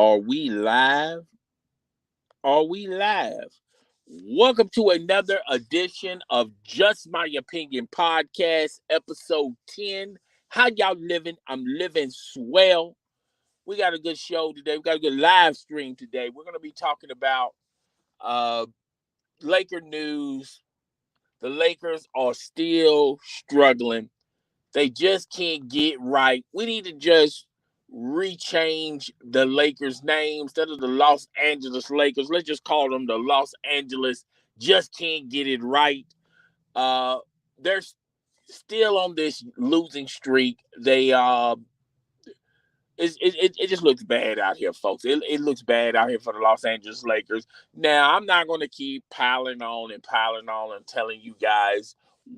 Are we live? Are we live? Welcome to another edition of Just My Opinion podcast, episode 10. How y'all living? I'm living swell. We got a good show today. We got a good live stream today. We're going to be talking about Laker news. The Lakers are still struggling. They just can't get right. We need to just rechange the Lakers' name instead of the Los Angeles Lakers. Let's just call them the Los Angeles. Just can't get it right. They're still on this losing streak. It just looks bad out here, folks. It looks bad out here for the Los Angeles Lakers. Now, I'm not going to keep piling on and telling you guys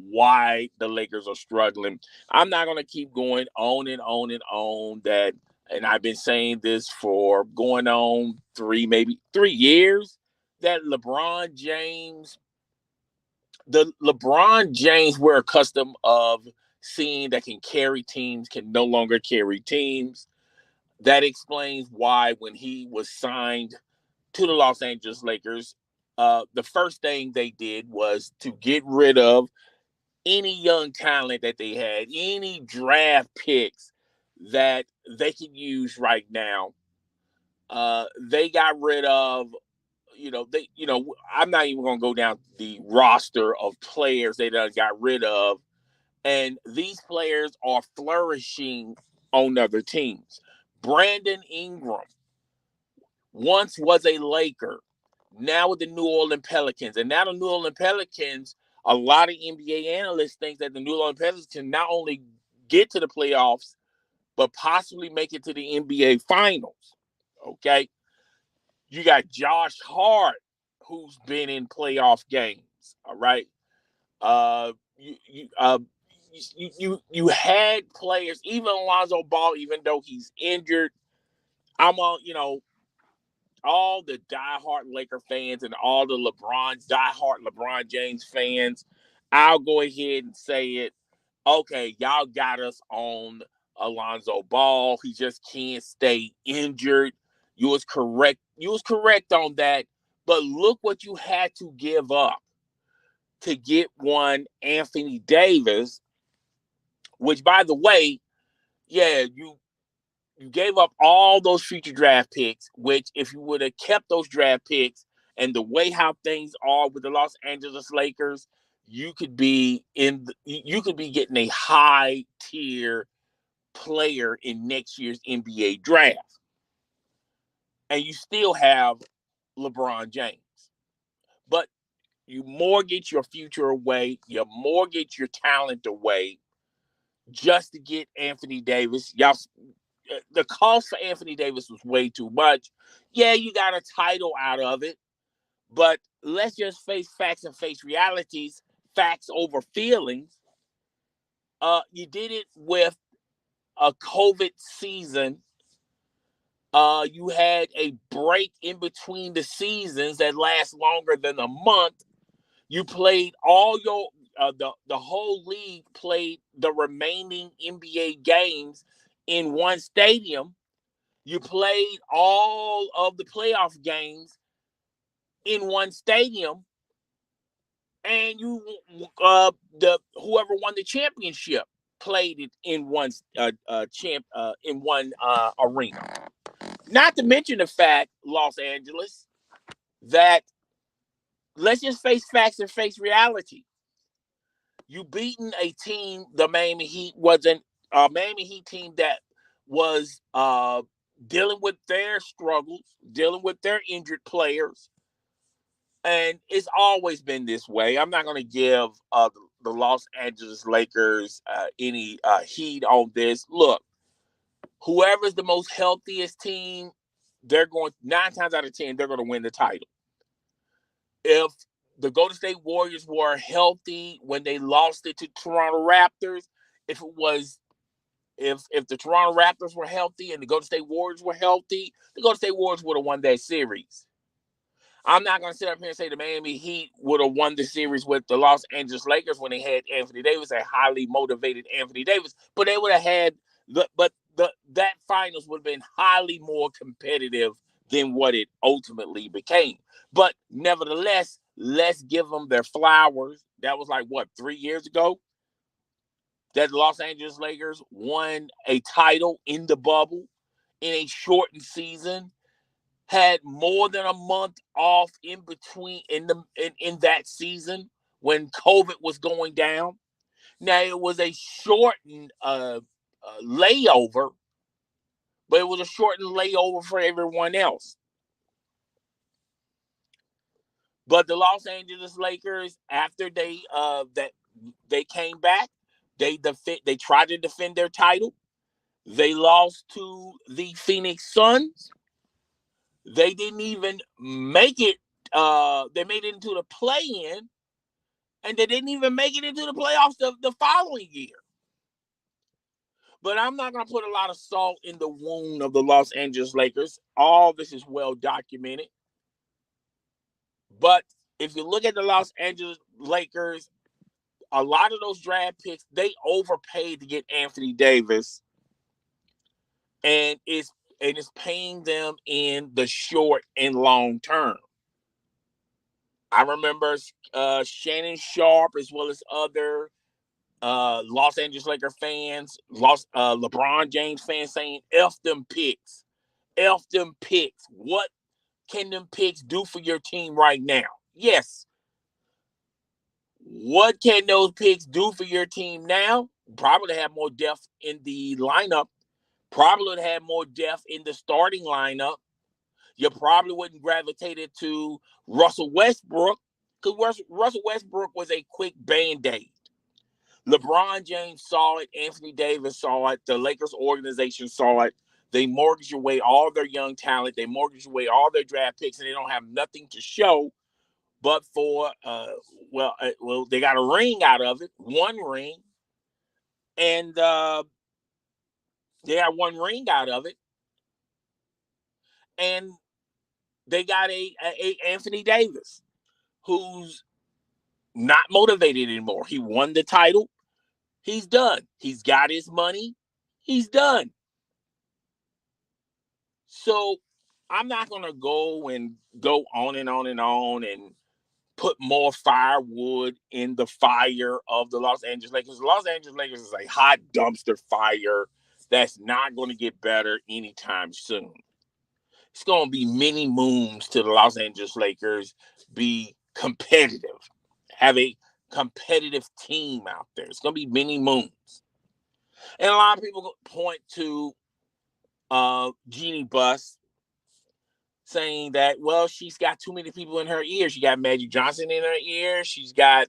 why the Lakers are struggling. I'm not going to keep going on and on and on that, and I've been saying this for going on maybe 3 years, that LeBron James we're accustomed of seeing that can carry teams, can no longer carry teams. That explains why when he was signed to the Los Angeles Lakers, the first thing they did was to get rid of any young talent that they had, any draft picks that they could use right now. They got rid of, I'm not even going to go down the roster of players they done got rid of. And these players are flourishing on other teams. Brandon Ingram once was a Laker, now with the New Orleans Pelicans. And now the New Orleans Pelicans, a lot of NBA analysts think that the New Orleans Pelicans can not only get to the playoffs, but possibly make it to the NBA Finals. Okay? You got Josh Hart, who's been in playoff games. All right? You had players, even Lonzo Ball, even though he's injured. I'm on, all the diehard Laker fans and all the diehard LeBron James fans. I'll go ahead and say it. Okay, y'all got us on Alonzo Ball. He just can't stay injured. You was correct. You was correct on that. But look what you had to give up to get one Anthony Davis, which, by the way, yeah, you gave up all those future draft picks, which if you would have kept those draft picks and the way how things are with the Los Angeles Lakers, you could be getting a high tier player in next year's NBA draft. And you still have LeBron James. But you mortgage your future away, you mortgage your talent away just to get Anthony Davis. Y'all, the cost for Anthony Davis was way too much. Yeah, you got a title out of it, but let's just face facts and face realities. Facts over feelings. You did it with a COVID season. You had a break in between the seasons that lasts longer than a month. You played all your the whole league played the remaining NBA games in one stadium. You played all of the playoff games in one stadium, and whoever won the championship played it in one arena. Not to mention the fact, Los Angeles, that let's just face facts and face reality. You beaten a team, the Miami Heat wasn't a Miami Heat team that was dealing with their struggles, dealing with their injured players. And it's always been this way. I'm not going to give the Los Angeles Lakers any heat on this. Look, whoever's the most healthiest team, they're going 9 times out of 10, they're going to win the title. If the Golden State Warriors were healthy when they lost it to Toronto Raptors, if the Toronto Raptors were healthy and the Golden State Warriors were healthy, the Golden State Warriors would have won that series. I'm not going to sit up here and say the Miami Heat would have won the series with the Los Angeles Lakers when they had Anthony Davis, a highly motivated Anthony Davis, but they would have had That finals would have been highly more competitive than what it ultimately became. But nevertheless, let's give them their flowers. That was like, what, 3 years ago? That the Los Angeles Lakers won a title in the bubble in a shortened season, had more than a month off in between in that season when COVID was going down. Now, it was a shortened layover, but it was a shortened layover for everyone else. But the Los Angeles Lakers, after they came back, they tried to defend their title. They lost to the Phoenix Suns. They didn't even make it. They made it into the play-in, and they didn't even make it into the playoffs the following year. But I'm not going to put a lot of salt in the wound of the Los Angeles Lakers. All this is well documented. But if you look at the Los Angeles Lakers, a lot of those draft picks, they overpaid to get Anthony Davis, and it's paying them in the short and long term. I remember Shannon Sharp, as well as other Los Angeles Lakers fans, LeBron James fans, saying, F them picks. F them picks. What can them picks do for your team right now? Yes. What can those picks do for your team now? Probably have more depth in the lineup. Probably would have more depth in the starting lineup. You probably wouldn't gravitate it to Russell Westbrook, because Russell Westbrook was a quick Band-Aid. LeBron James saw it. Anthony Davis saw it. The Lakers organization saw it. They mortgaged away all their young talent. They mortgaged away all their draft picks, and they don't have nothing to show but for, they got a ring out of it, one ring, and they got one ring out of it, and they got a Anthony Davis who's not motivated anymore. He won the title. He's done. He's got his money. He's done. So I'm not going to go on and on and on and put more firewood in the fire of the Los Angeles Lakers. The Los Angeles Lakers is a hot dumpster fire that's not going to get better anytime soon. It's going to be many moons to the Los Angeles Lakers be competitive, have a competitive team out there. It's going to be many moons. And a lot of people point to Jeannie Buss, saying that, well, she's got too many people in her ear. She got Magic Johnson in her ear. She got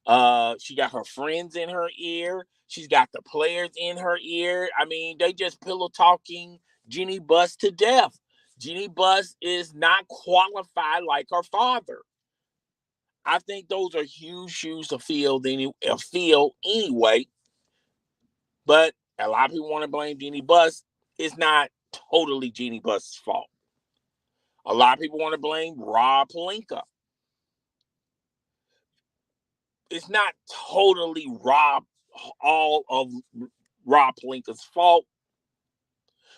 her friends in her ear. She's got the players in her ear. I mean, they just pillow talking Jeannie Buss to death. Jeannie Buss is not qualified like her father. I think those are huge shoes to fill anyway. But a lot of people want to blame Jeannie Buss. It's not totally Jeannie Buss's fault. A lot of people want to blame Rob Pelinka. It's not totally all of Rob Pelinka's fault.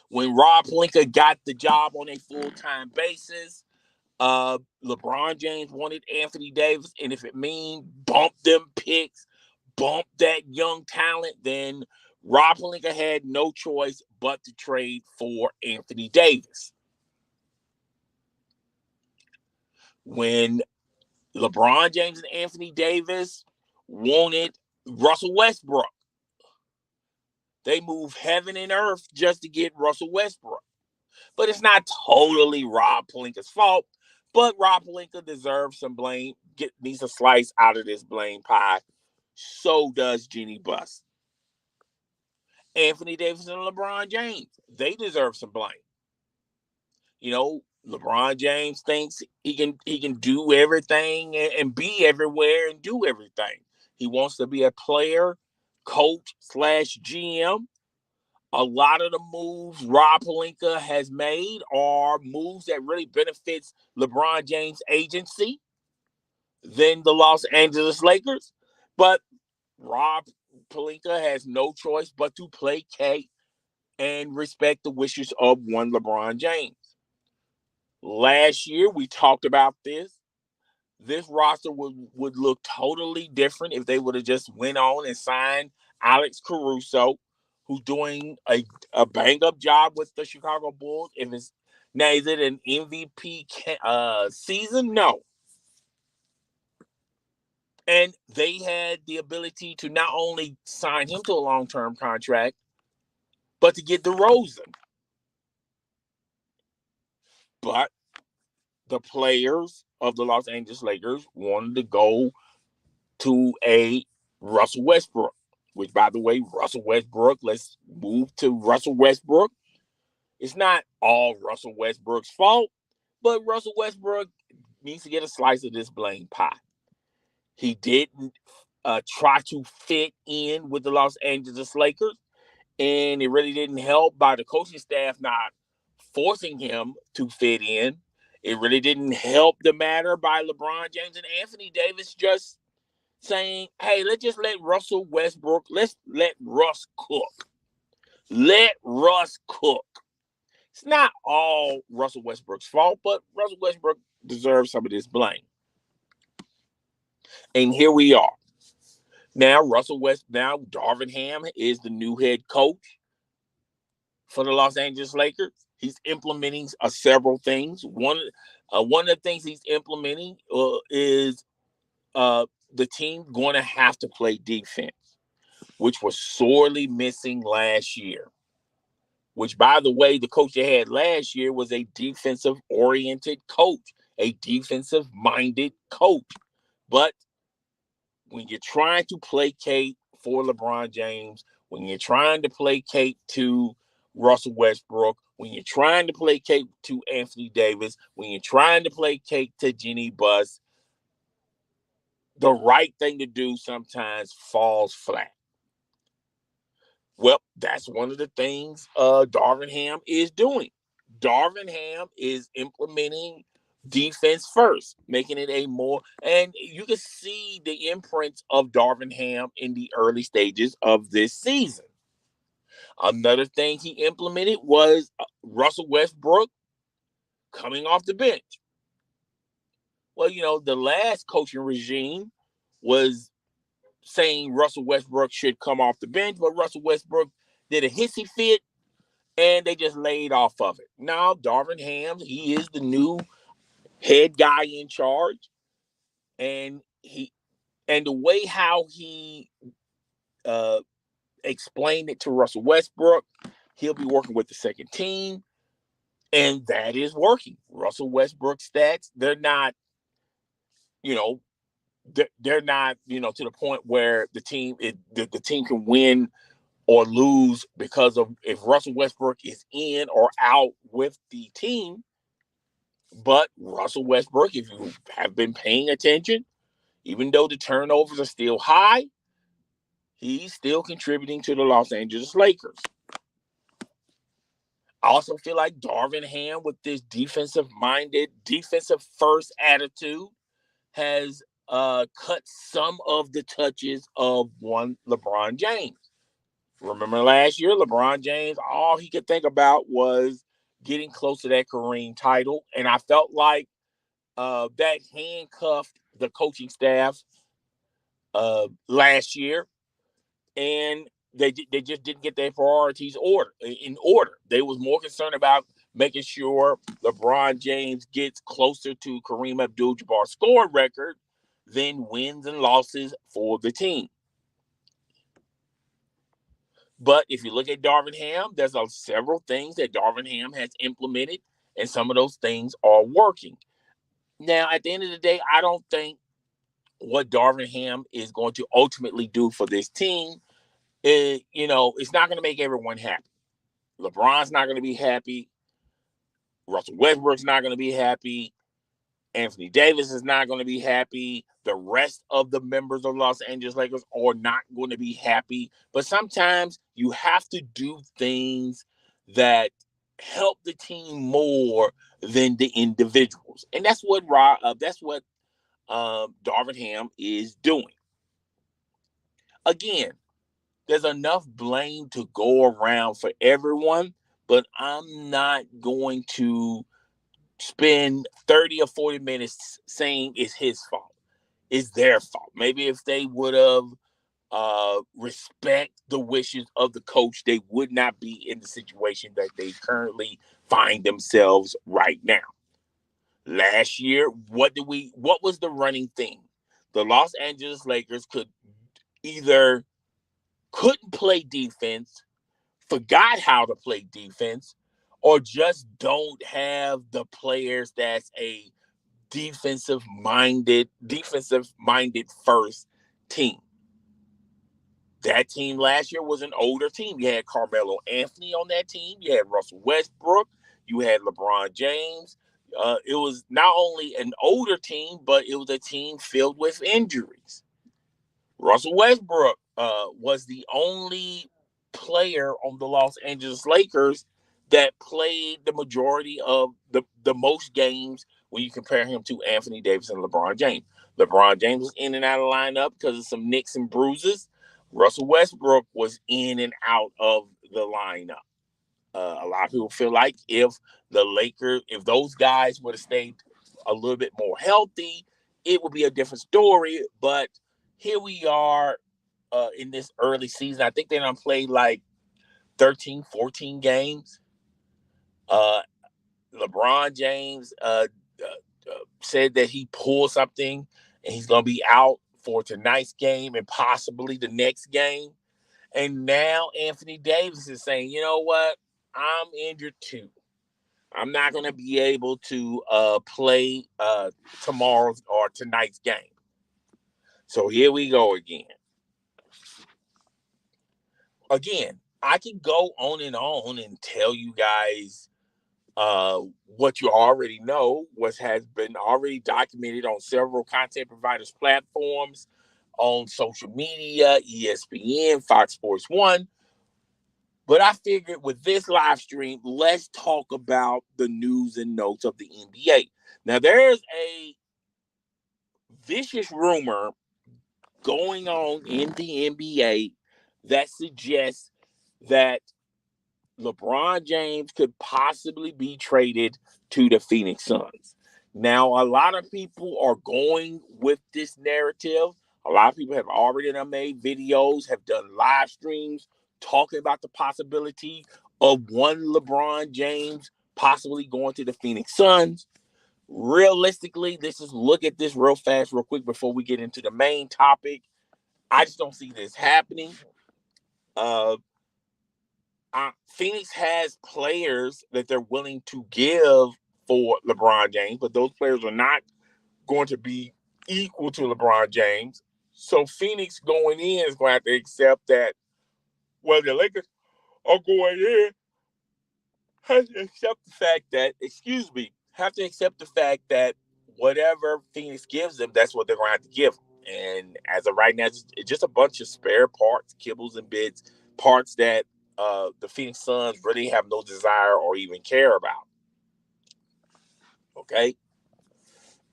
When Rob Pelinka got the job on a full-time basis, LeBron James wanted Anthony Davis, and if it means bump them picks, bump that young talent, then Rob Pelinka had no choice but to trade for Anthony Davis. When LeBron James and Anthony Davis wanted Russell Westbrook, they moved heaven and earth just to get Russell Westbrook. But it's not totally Rob Pelinka's fault. But Rob Pelinka deserves some blame, needs a slice out of this blame pie. So does Jeannie Buss. Anthony Davis and LeBron James, they deserve some blame. You know, LeBron James thinks he can do everything and be everywhere and do everything. He wants to be a player, coach / GM. A lot of the moves Rob Pelinka has made are moves that really benefits LeBron James' agency than the Los Angeles Lakers. But Rob Pelinka has no choice but to placate and respect the wishes of one LeBron James. Last year, we talked about this. This roster would look totally different if they would have just went on and signed Alex Caruso, who's doing a bang-up job with the Chicago Bulls. Now, is it an MVP season? No. And they had the ability to not only sign him to a long-term contract, but to get DeRozan. But the players of the Los Angeles Lakers wanted to go to a Russell Westbrook, which, by the way, Russell Westbrook, let's move to Russell Westbrook. It's not all Russell Westbrook's fault, but Russell Westbrook needs to get a slice of this blame pie. He didn't try to fit in with the Los Angeles Lakers, and it really didn't help by the coaching staff not forcing him to fit in. It really didn't help the matter by LeBron James and Anthony Davis just saying, hey, let's just let Russell Westbrook, let's let Russ cook. Let Russ cook. It's not all Russell Westbrook's fault, but Russell Westbrook deserves some of this blame. And here we are. Now Darvin Ham is the new head coach for the Los Angeles Lakers. He's implementing several things. One of the things he's implementing is the team going to have to play defense, which was sorely missing last year. Which, by the way, the coach they had last year was a defensive-oriented coach, a defensive-minded coach. But when you're trying to placate for LeBron James, when you're trying to placate to Russell Westbrook, when you're trying to placate to Anthony Davis, when you're trying to placate to Jenny Buss, the right thing to do sometimes falls flat. Well, that's one of the things Darvin Ham is doing. Darvin Ham is implementing defense first, making it and you can see the imprints of Darvin Ham in the early stages of this season. Another thing he implemented was Russell Westbrook coming off the bench. Well, the last coaching regime was saying Russell Westbrook should come off the bench, but Russell Westbrook did a hissy fit and they just laid off of it. Now, Darvin Ham, he is the new head guy in charge, and the way how he explained it to Russell Westbrook, he'll be working with the second team, and that is working. Russell Westbrook's stats, they're not, they're not, to the point where the team can win or lose because of if Russell Westbrook is in or out with the team. But Russell Westbrook, if you have been paying attention, even though the turnovers are still high, he's still contributing to the Los Angeles Lakers. I also feel like Darvin Ham, with this defensive-minded, defensive-first attitude, has cut some of the touches of one LeBron James. Remember last year, LeBron James, all he could think about was getting close to that Kareem title. And I felt like that handcuffed the coaching staff last year. And they just didn't get their priorities in order. They was more concerned about making sure LeBron James gets closer to Kareem Abdul-Jabbar's score record than wins and losses for the team. But if you look at Darvin Ham, there's several things that Darvin Ham has implemented, and some of those things are working. Now, at the end of the day, I don't think what Darvin Ham is going to ultimately do for this team is, it's not going to make everyone happy. LeBron's not going to be happy. Russell Westbrook's not going to be happy. Anthony Davis is not going to be happy. The rest of the members of Los Angeles Lakers are not going to be happy. But sometimes you have to do things that help the team more than the individuals, and that's what Darvin Ham is doing. Again, there's enough blame to go around for everyone, but I'm not going to spend 30 or 40 minutes saying it's his fault. It's their fault. Maybe if they would have respect the wishes of the coach, they would not be in the situation that they currently find themselves right now. Last year, what was the running thing? The Los Angeles Lakers either couldn't play defense, forgot how to play defense, or just don't have the players that's a defensive minded first team. That team last year was an older team. You had Carmelo Anthony on that team. You had Russell Westbrook. You had LeBron James. It was not only an older team, but it was a team filled with injuries. Russell Westbrook was the only player on the Los Angeles Lakers that played the majority of the most games when you compare him to Anthony Davis and LeBron James. LeBron James was in and out of lineup because of some nicks and bruises. Russell Westbrook was in and out of the lineup. A lot of people feel like if those guys would have stayed a little bit more healthy, it would be a different story. But here we are in this early season. I think they done played like 13, 14 games. LeBron James said that he pulled something and he's going to be out for tonight's game and possibly the next game. And now Anthony Davis is saying, you know what? I'm injured too. I'm not going to be able to play tomorrow's or tonight's game. So here we go again. Again, I can go on and tell you guys what you already know, what has been already documented on several content providers' platforms, on social media, ESPN, Fox Sports 1. But I figured with this live stream, let's talk about the news and notes of the NBA. Now, there's a vicious rumor going on in the NBA that suggests that LeBron James could possibly be traded to the Phoenix Suns. Now, a lot of people are going with this narrative. A lot of people have already made videos, have done live streams talking about the possibility of one LeBron James possibly going to the Phoenix Suns. Realistically, look at this real fast, real quick before we get into the main topic. I just don't see this happening. Phoenix has players that they're willing to give for LeBron James, but those players are not going to be equal to LeBron James. So Phoenix going in is going to have to accept that, well, the Lakers are going in, have to accept the fact that whatever Phoenix gives them, that's what they're going to have to give them. And as of right now, it's just a bunch of spare parts, kibbles and bits, parts that the Phoenix Suns really have no desire or even care about. Okay?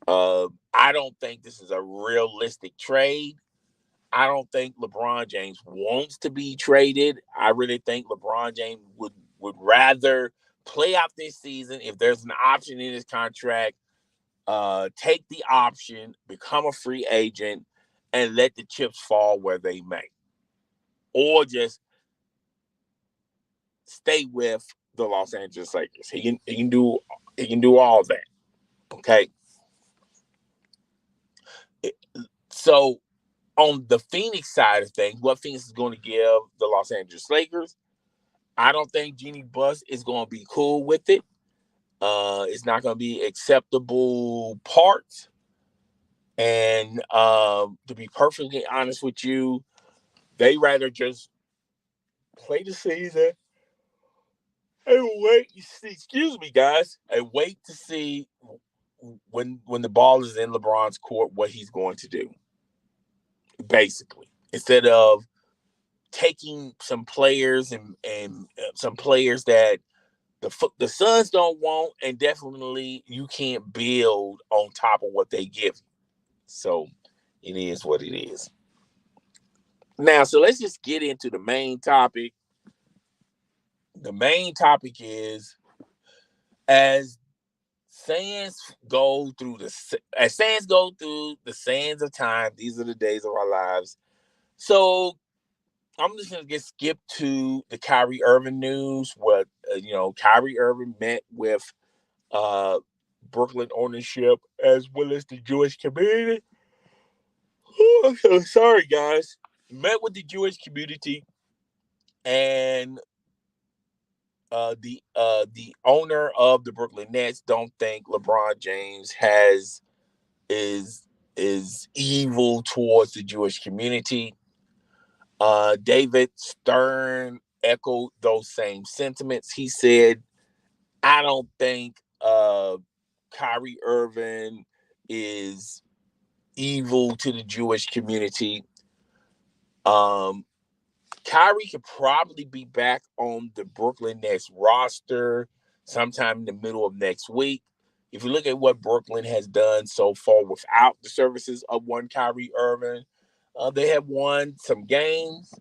I don't think this is a realistic trade. I don't think LeBron James wants to be traded. I really think LeBron James would rather play out this season. If there's an option in his contract, take the option, become a free agent, and let the chips fall where they may. Or just stay with the Los Angeles Lakers. He can do all that. Okay. So on the Phoenix side of things, what Phoenix is going to give the Los Angeles Lakers, I don't think Jeannie Buss is going to be cool with it. It's not going to be acceptable parts. And to be perfectly honest with you, they rather just play the season and wait. Excuse me, guys, and wait to see when the ball is in LeBron's court what he's going to do. Basically, instead of taking some players and some players that the Suns don't want, and definitely you can't build on top of what they give you. So it is what it is. Now, so let's just get into the main topic. The main topic is, as sands go through the sands of time, these are the days of our lives. So I'm just gonna get skipped to the Kyrie Irving news. What Kyrie Irving met with Brooklyn ownership as well as the Jewish community. Oh, so sorry, guys. Met with the Jewish community, and the owner of the Brooklyn Nets don't think LeBron James is evil towards the Jewish community. David Stern echoed those same sentiments. He said, "I don't think Kyrie Irving is evil to the Jewish community. Kyrie could probably be back on the Brooklyn Nets roster sometime in the middle of next week. If you look at what Brooklyn has done so far without the services of one Kyrie Irving, they have won some games.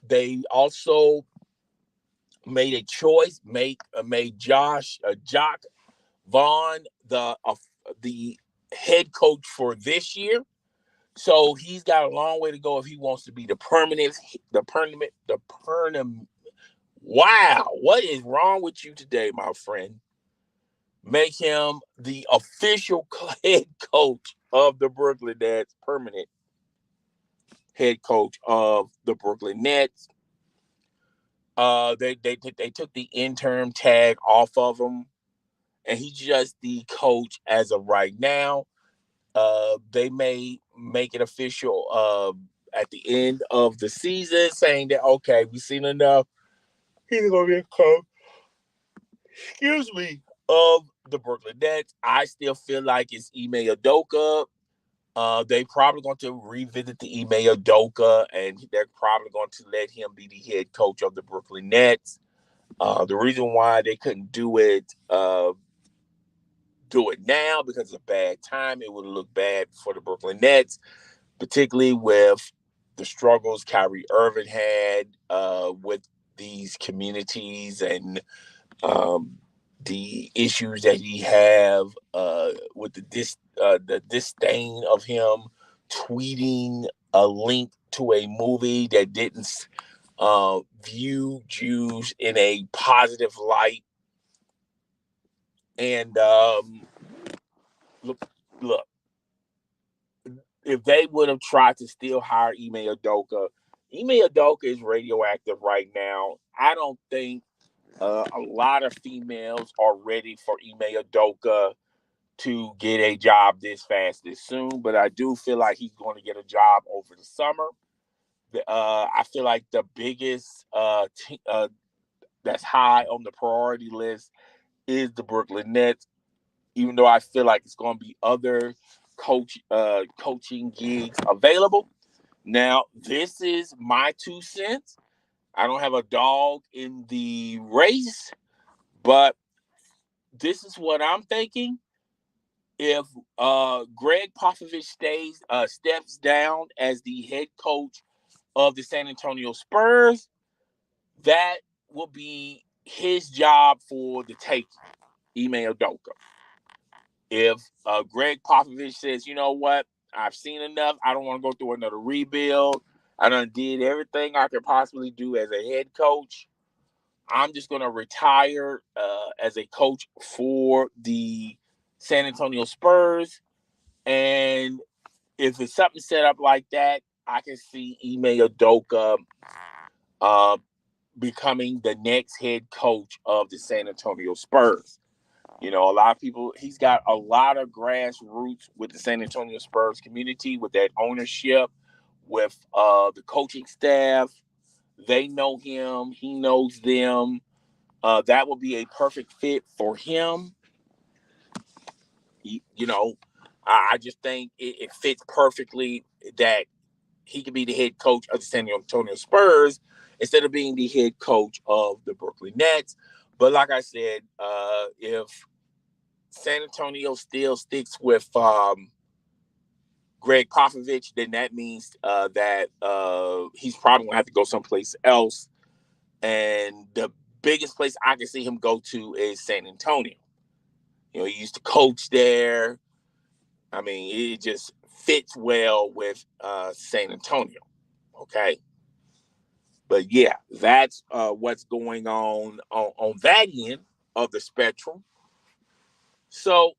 They also made a choice, made Jock Vaughn the head coach for this year. So he's got a long way to go if he wants to be the permanent. Wow, what is wrong with you today, my friend? Make him the official head coach of the Brooklyn Nets, permanent head coach of the Brooklyn Nets. They took the interim tag off of him, and he's just the coach as of right now. They may make it official at the end of the season, saying that, okay, we've seen enough. He's going to be a coach, of the Brooklyn Nets. I still feel like it's Ime Udoka. They probably going to revisit the Ime Udoka, and they're probably going to let him be the head coach of the Brooklyn Nets. The reason why they couldn't do it now, because of bad time, it would look bad for the Brooklyn Nets, particularly with the struggles Kyrie Irving had with these communities, and the issues that he have with the disdain of him tweeting a link to a movie that didn't view Jews in a positive light. And look, if they would have tried to still hire Ime Udoka is radioactive right now. I don't think a lot of females are ready for Ime Udoka to get a job this fast, this soon, but I do feel like he's going to get a job over the summer. I feel like the biggest that's high on the priority list is the Brooklyn Nets, even though I feel like it's going to be other coaching gigs available. Now, this is my 2 cents. I don't have a dog in the race, but this is what I'm thinking. If Greg Popovich steps down as the head coach of the San Antonio Spurs, that will be his job for the taking, Ime Udoka. If Greg Popovich says, you know what, I've seen enough, I don't want to go through another rebuild, I done did everything I could possibly do as a head coach, I'm just going to retire as a coach for the San Antonio Spurs. And if it's something set up like that, I can see Ime Udoka becoming the next head coach of the San Antonio Spurs. You know, a lot of people, he's got a lot of grassroots with the San Antonio Spurs community, with that ownership, with the coaching staff. They know him. He knows them. That will be a perfect fit for him. I just think it fits perfectly that he could be the head coach of the San Antonio Spurs instead of being the head coach of the Brooklyn Nets. But like I said, if San Antonio still sticks with Greg Popovich, then that means that he's probably going to have to go someplace else. And the biggest place I can see him go to is San Antonio. He used to coach there. I mean, it just fits well with San Antonio. Okay. But yeah, that's what's going on that end of the spectrum. So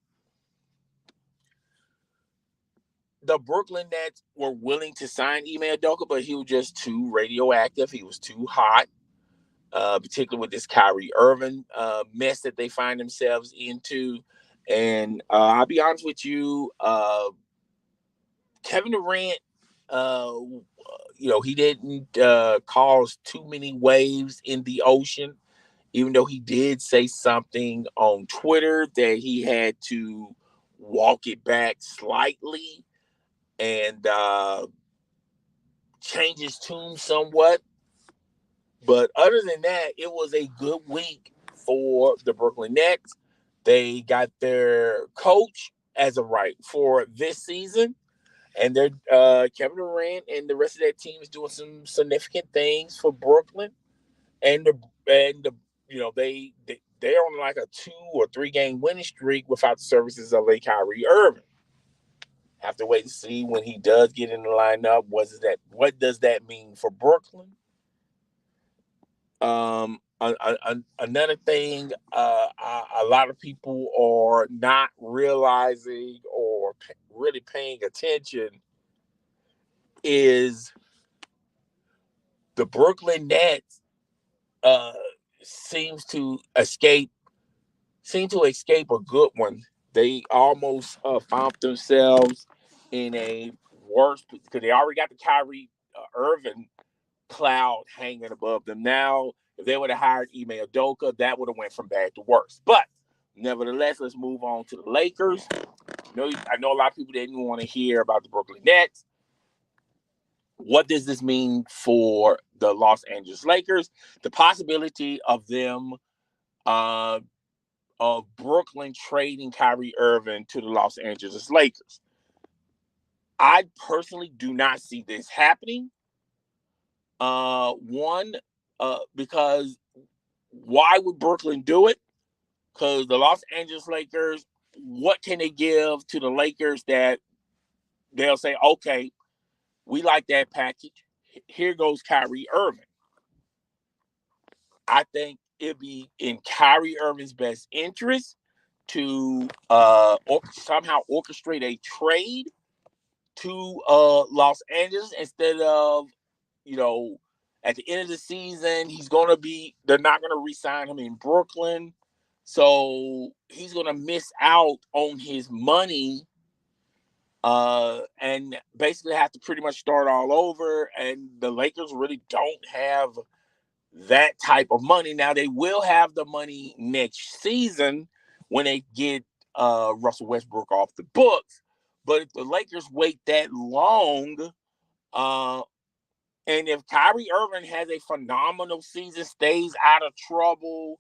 the Brooklyn Nets were willing to sign Ime Udoka, but he was just too radioactive. He was too hot, particularly with this Kyrie Irving mess that they find themselves into. And I'll be honest with you, Kevin Durant, he didn't cause too many waves in the ocean, even though he did say something on Twitter that he had to walk it back slightly and change his tune somewhat. But other than that, it was a good week for the Brooklyn Nets. They got their coach as of right for this season. And they're Kevin Durant and the rest of that team is doing some significant things for Brooklyn. And they're on like a 2 or 3 game winning streak without the services of Kyrie Irving. Have to wait and see when he does get in the lineup. What does that mean for Brooklyn? Another thing, a lot of people are not realizing or really paying attention is the Brooklyn Nets seem to escape a good one. They almost found themselves in a worse because they already got the Kyrie Irving cloud hanging above them. Now, if they would have hired Ime Udoka, that would have went from bad to worse. But nevertheless, let's move on to the Lakers. I know a lot of people didn't want to hear about the Brooklyn Nets. What does this mean for the Los Angeles Lakers? The possibility of them, of Brooklyn trading Kyrie Irving to the Los Angeles Lakers. I personally do not see this happening. Because why would Brooklyn do it? Because the Los Angeles Lakers, what can they give to the Lakers that they'll say, okay, we like that package. Here goes Kyrie Irving. I think it'd be in Kyrie Irving's best interest to somehow orchestrate a trade to Los Angeles instead of, at the end of the season, they're not going to re-sign him in Brooklyn. So he's going to miss out on his money and basically have to pretty much start all over. And the Lakers really don't have that type of money. Now, they will have the money next season when they get Russell Westbrook off the books. But if the Lakers wait that long, and if Kyrie Irving has a phenomenal season, stays out of trouble,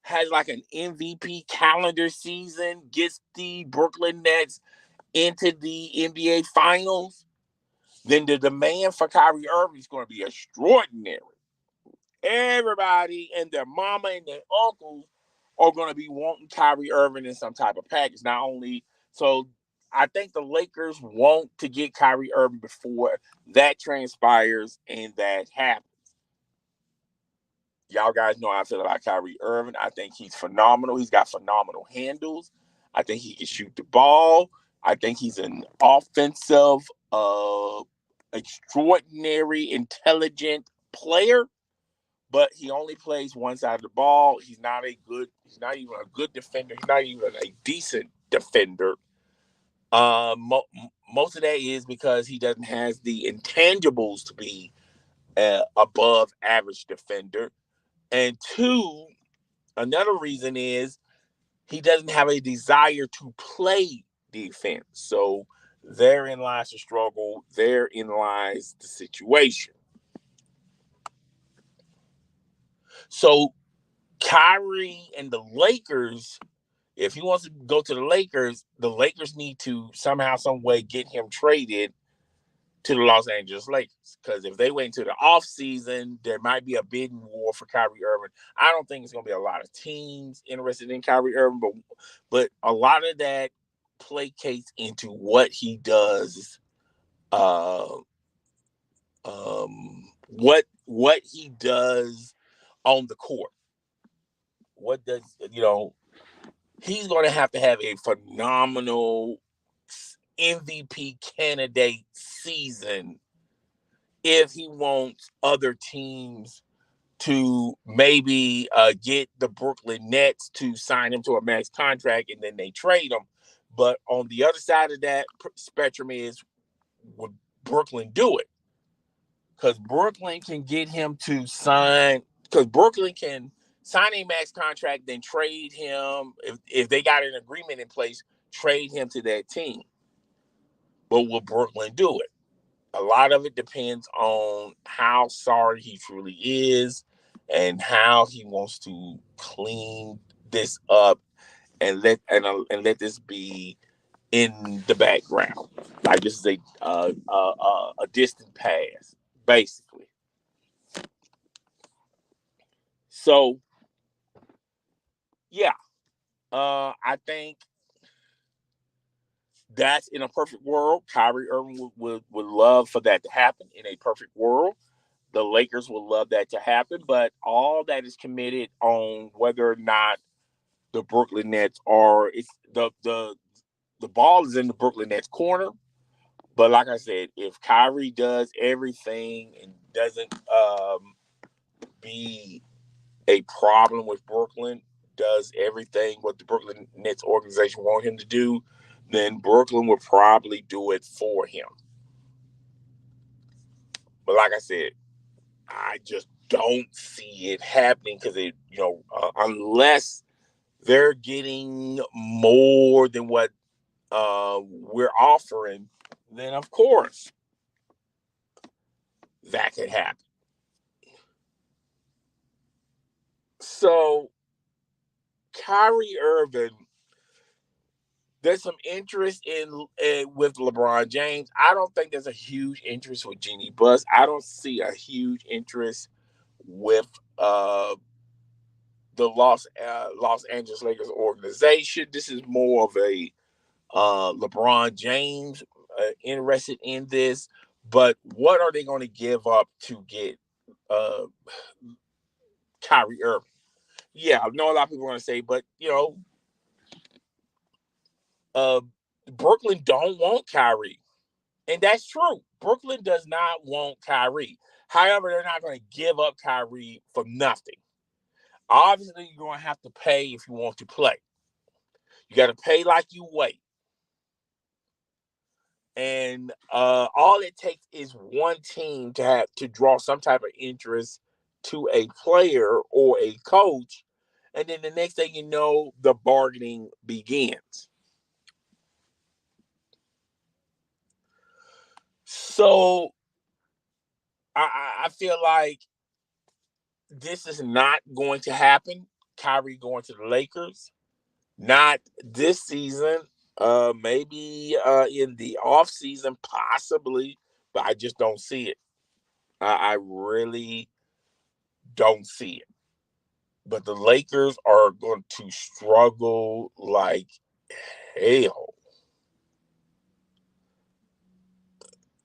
has like an MVP calendar season, gets the Brooklyn Nets into the NBA Finals, then the demand for Kyrie Irving is going to be extraordinary. Everybody and their mama and their uncles are going to be wanting Kyrie Irving in some type of package. So I think the Lakers want to get Kyrie Irving before that transpires and that happens. Y'all guys know how I feel about Kyrie Irving. I think he's phenomenal. He's got phenomenal handles. I think he can shoot the ball. I think he's an offensive, extraordinary, intelligent player. But he only plays one side of the ball. He's not even a good defender. He's not even a decent defender. Most of that is because he doesn't have the intangibles to be above average defender. And 2, another reason is he doesn't have a desire to play defense. So therein lies the struggle. Therein lies the situation. So Kyrie and the Lakers If he wants to go to the Lakers need to somehow, some way get him traded to the Los Angeles Lakers. Because if they wait until the offseason, there might be a bidding war for Kyrie Irving. I don't think it's going to be a lot of teams interested in Kyrie Irving, but a lot of that placates into what he does, what he does on the court. What does, he's going to have a phenomenal MVP candidate season if he wants other teams to maybe get the Brooklyn Nets to sign him to a max contract and then they trade him. But on the other side of that spectrum is, would Brooklyn do it? Because Brooklyn can get him to sign, because Brooklyn can sign a max contract, then trade him. If they got an agreement in place, trade him to that team. But will Brooklyn do it? A lot of it depends on how sorry he truly is and how he wants to clean this up and let this be in the background. Like this is a distant past, basically. So, yeah, I think that's, in a perfect world, Kyrie Irving would love for that to happen. In a perfect world, the Lakers would love that to happen, but all that is committed on whether or not the Brooklyn Nets are. It's the ball is in the Brooklyn Nets corner. But like I said, if Kyrie does everything and doesn't be a problem with Brooklyn, does everything what the Brooklyn Nets organization want him to do, then Brooklyn would probably do it for him. But like I said, I just don't see it happening because unless they're getting more than what we're offering, then of course that could happen. So Kyrie Irving, there's some interest in with LeBron James. I don't think there's a huge interest with Jeannie Buss. I don't see a huge interest with the Los Angeles Lakers organization. This is more of a LeBron James interested in this. But what are they going to give up to get Kyrie Irving? Yeah, I know a lot of people are going to say, but Brooklyn don't want Kyrie. And that's true. Brooklyn does not want Kyrie. However, they're not going to give up Kyrie for nothing. Obviously, you're going to have to pay if you want to play. You got to pay like you weigh. And all it takes is one team to draw some type of interest to a player or a coach. And then the next thing you know, the bargaining begins. So I feel like this is not going to happen. Kyrie going to the Lakers, not this season. Maybe in the off season, possibly, but I just don't see it. I really don't see it. But the Lakers are going to struggle like hell.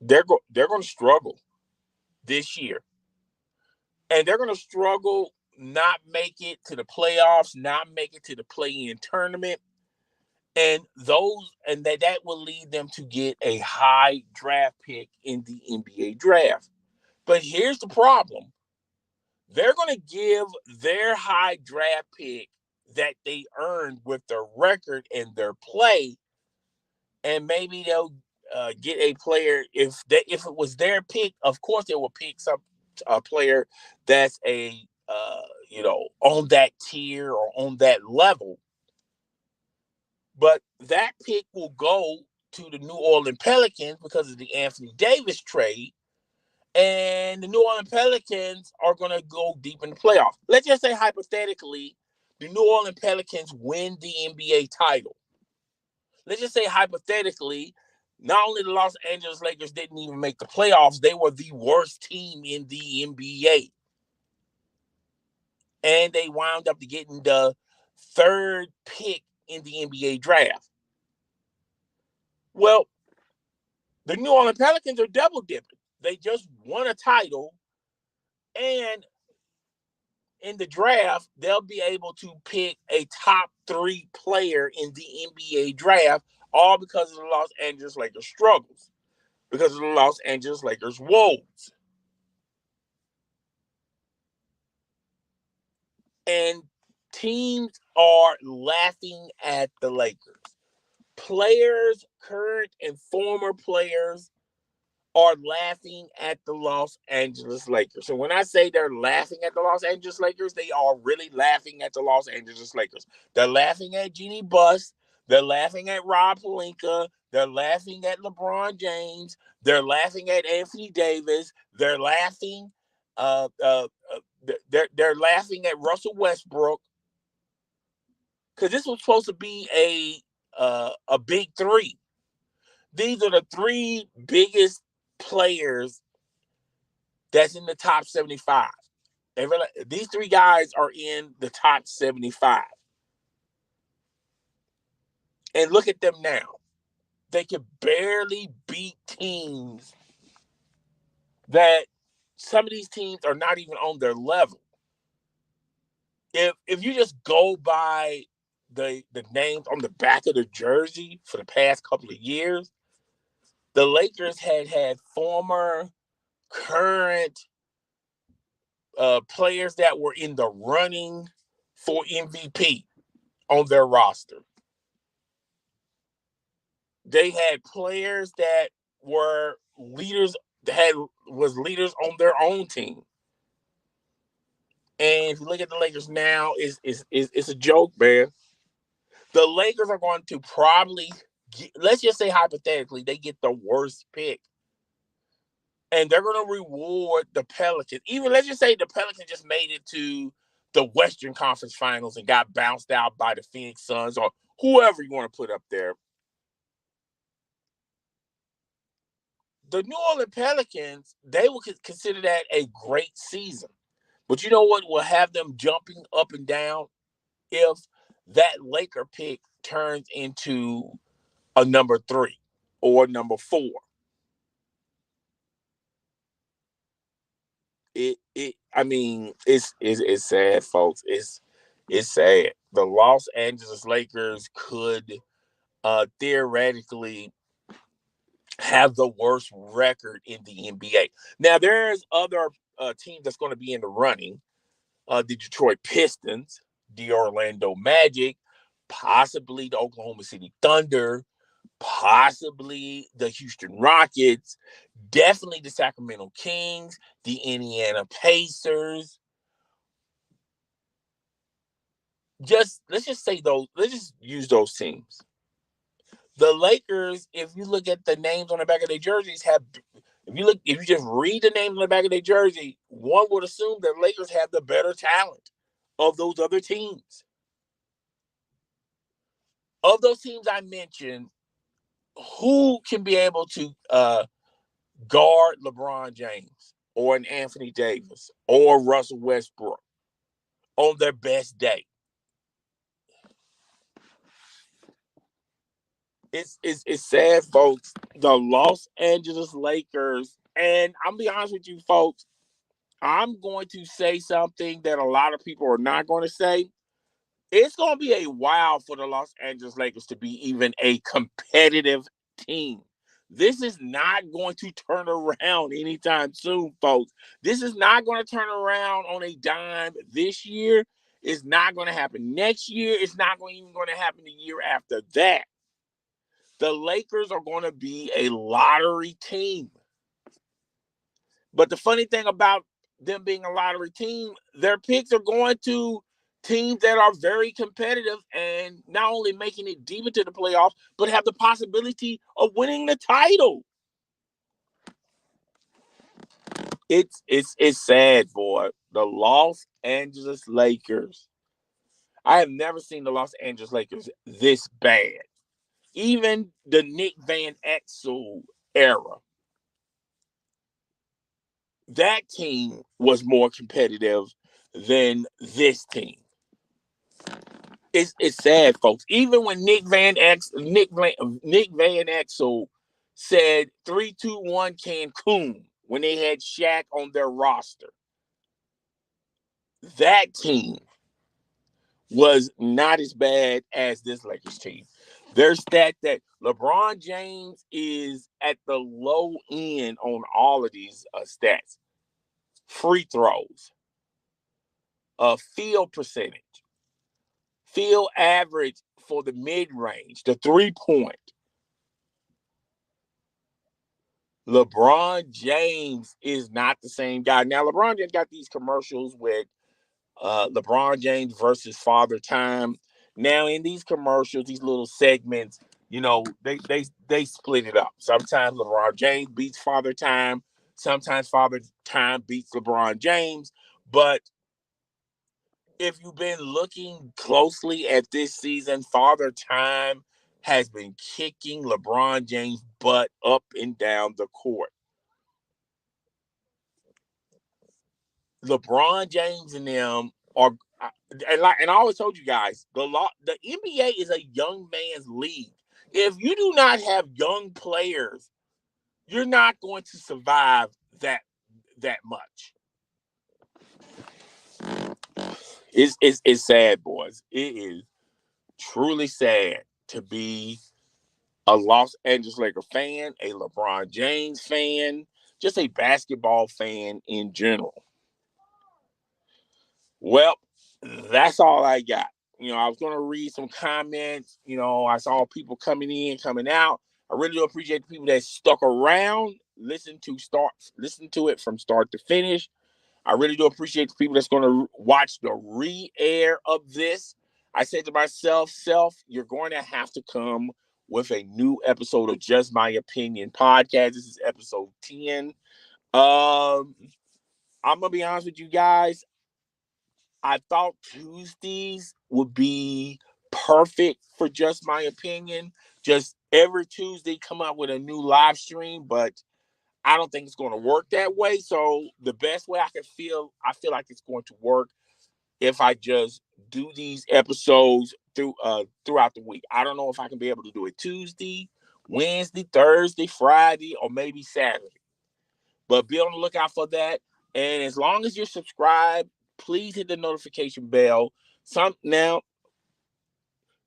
They're going to struggle this year. And they're going to struggle, not make it to the playoffs, not make it to the play-in tournament. And that will lead them to get a high draft pick in the NBA draft. But here's the problem. They're going to give their high draft pick that they earned with their record and their play, and maybe they'll get a player. If it was their pick, of course they will pick a player that's on that tier or on that level. But that pick will go to the New Orleans Pelicans because of the Anthony Davis trade. And the New Orleans Pelicans are going to go deep in the playoffs. Let's just say hypothetically the New Orleans Pelicans win the NBA title. Let's just say hypothetically, not only the Los Angeles Lakers didn't even make the playoffs, they were the worst team in the NBA. And they wound up getting the third pick in the NBA draft. Well, the New Orleans Pelicans are double dipping. They just won a title, and in the draft, they'll be able to pick a top 3 player in the NBA draft, all because of the Los Angeles Lakers struggles, because of the Los Angeles Lakers woes. And teams are laughing at the Lakers. Players, current and former players, are laughing at the Los Angeles Lakers. So when I say they're laughing at the Los Angeles Lakers, they are really laughing at the Los Angeles Lakers. They're laughing at Jeannie Buss. They're laughing at Rob Pelinka. They're laughing at LeBron James. They're laughing at Anthony Davis. They're laughing. They're laughing at Russell Westbrook, because this was supposed to be a big 3. These are the 3 biggest players that's in the top 75. These 3 guys are in the top 75. And look at them now. They can barely beat teams that some of these teams are not even on their level. If you just go by the names on the back of the jersey for the past couple of years, the Lakers had former, current players that were in the running for MVP on their roster. They had players that were leaders, was leaders on their own team. And if you look at the Lakers now, it's a joke, man. The Lakers are going to probably let's just say hypothetically, they get the worst pick. And they're going to reward the Pelicans. Even let's just say the Pelicans just made it to the Western Conference Finals and got bounced out by the Phoenix Suns or whoever you want to put up there. The New Orleans Pelicans, they will consider that a great season. But you know what will have them jumping up and down? If that Laker pick turns into a number 3 or number 4. It's sad, folks. It's sad. The Los Angeles Lakers could theoretically have the worst record in the NBA. Now, there's other teams that's going to be in the running. The Detroit Pistons, the Orlando Magic, possibly the Oklahoma City Thunder, possibly the Houston Rockets, definitely the Sacramento Kings, the Indiana Pacers. Let's just use those teams. The Lakers, if you look at the names on the back of their jerseys, if you just read the names on the back of their jersey, one would assume that Lakers have the better talent of those other teams. Of those teams I mentioned, who can be able to guard LeBron James or an Anthony Davis or Russell Westbrook on their best day? It's sad, folks. The Los Angeles Lakers, and I'm gonna be honest with you, folks. I'm going to say something that a lot of people are not going to say. It's going to be a while for the Los Angeles Lakers to be even a competitive team. This is not going to turn around anytime soon, folks. This is not going to turn around on a dime this year. It's not going to happen next year. It's not even going to happen the year after that. The Lakers are going to be a lottery team. But the funny thing about them being a lottery team, their picks are going to teams that are very competitive and not only making it deep into the playoffs, but have the possibility of winning the title. It's sad, boy. The Los Angeles Lakers. I have never seen the Los Angeles Lakers this bad. Even the Nick Van Exel era, that team was more competitive than this team. It's sad, folks. Even when Nick Van Exel said 3-2-1 Cancun when they had Shaq on their roster, that team was not as bad as this Lakers team. Their stat that LeBron James is at the low end on all of these stats. Free throws, field percentage, field average for the mid-range, the 3-point. LeBron James is not the same guy. Now, LeBron James got these commercials with LeBron James versus Father Time. Now, in these commercials, these little segments, they split it up. Sometimes LeBron James beats Father Time. Sometimes Father Time beats LeBron James. But if you've been looking closely at this season, Father Time has been kicking LeBron James' butt up and down the court. LeBron James and them are, and I always told you guys, the NBA is a young man's league. If you do not have young players, you're not going to survive that much. It's sad, boys. It is truly sad to be a Los Angeles Lakers fan, a LeBron James fan, just a basketball fan in general. Well, that's all I got. I was going to read some comments. I saw people coming in, coming out. I really do appreciate the people that stuck around, listen to it from start to finish. I really do appreciate the people that's going to watch the re-air of this. I said to myself, you're going to have to come with a new episode of Just My Opinion podcast. This is episode 10. I'm going to be honest with you guys. I thought Tuesdays would be perfect for Just My Opinion. Just every Tuesday come out with a new live stream, but I don't think it's going to work that way. So the best way I feel like it's going to work if I just do these episodes throughout the week. I don't know if I can be able to do it Tuesday, Wednesday, Thursday, Friday, or maybe Saturday. But be on the lookout for that. And as long as you're subscribed, please hit the notification bell. Now,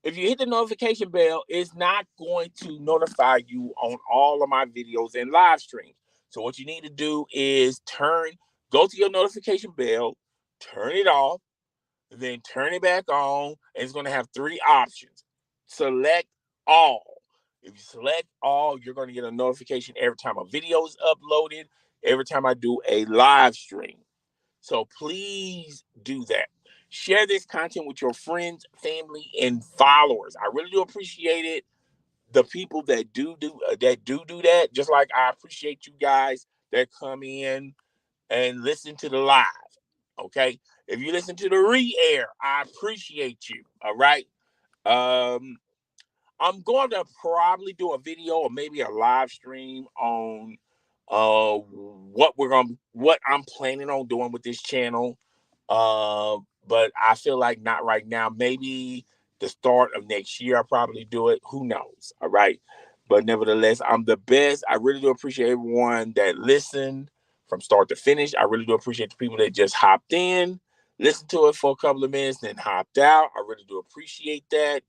if you hit the notification bell, it's not going to notify you on all of my videos and live streams. So what you need to do is go to your notification bell, turn it off, then turn it back on, and it's going to have 3 options. Select all. If you select all, you're going to get a notification every time a video is uploaded, every time I do a live stream. So please do that. Share this content with your friends, family, and followers. I really do appreciate it. The people that do that, just like I appreciate you guys that come in and listen to the live. Okay, if you listen to the re-air, I appreciate you. All right. I'm going to probably do a video or maybe a live stream on what I'm planning on doing with this channel. But I feel like not right now. Maybe the start of next year I'll probably do it. Who knows? All right. But nevertheless, I'm the best. I really do appreciate everyone that listened from start to finish. I really do appreciate the people that just hopped in, listened to it for a couple of minutes, then hopped out. I really do appreciate that.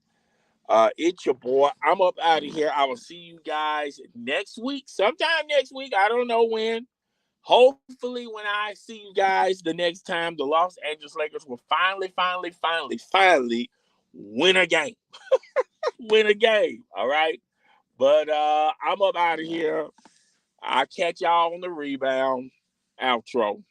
It's your boy. I'm up out of here. I will see you guys next week. Sometime next week. I don't know when. Hopefully, when I see you guys the next time, the Los Angeles Lakers will finally win a game. Win a game. All right. But I'm up out of here. I'll catch y'all on the rebound. Outro.